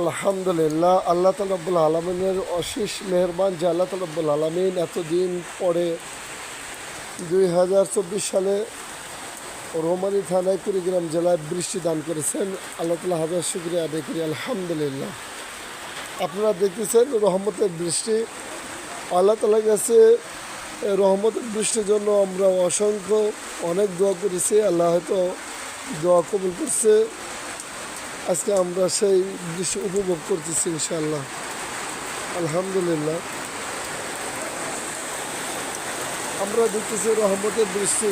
আলহামদুলিল্লাহ, আল্লাহ তাআলা রাব্বুল আলামিনের অশেষ মেহেরবান যে আল্লাহ তাআলা রাব্বুল আলামিন এতদিন পরে 2024 সালে রৌমারী থানায় কুড়িগ্রাম জেলায় বৃষ্টি দান করেছেন। আল্লাহ তাআলা হাজার শুকরিয়া আদায় করি, আলহামদুলিল্লাহ। আপনারা দেখতেছেন রহমতের বৃষ্টি। আল্লাহ তাআলার কাছে রহমতের বৃষ্টির জন্য আমরা অনেক দোয়া করেছি। আল্লাহ হয়তো দোয়া কবুল করছে। আজকে আমরা সেই দৃশ্য উপভোগ করতেছি ইনশাআল্লাহ, আলহামদুলিল্লাহ। আমরা দেখতেছি রহমতের বৃষ্টি।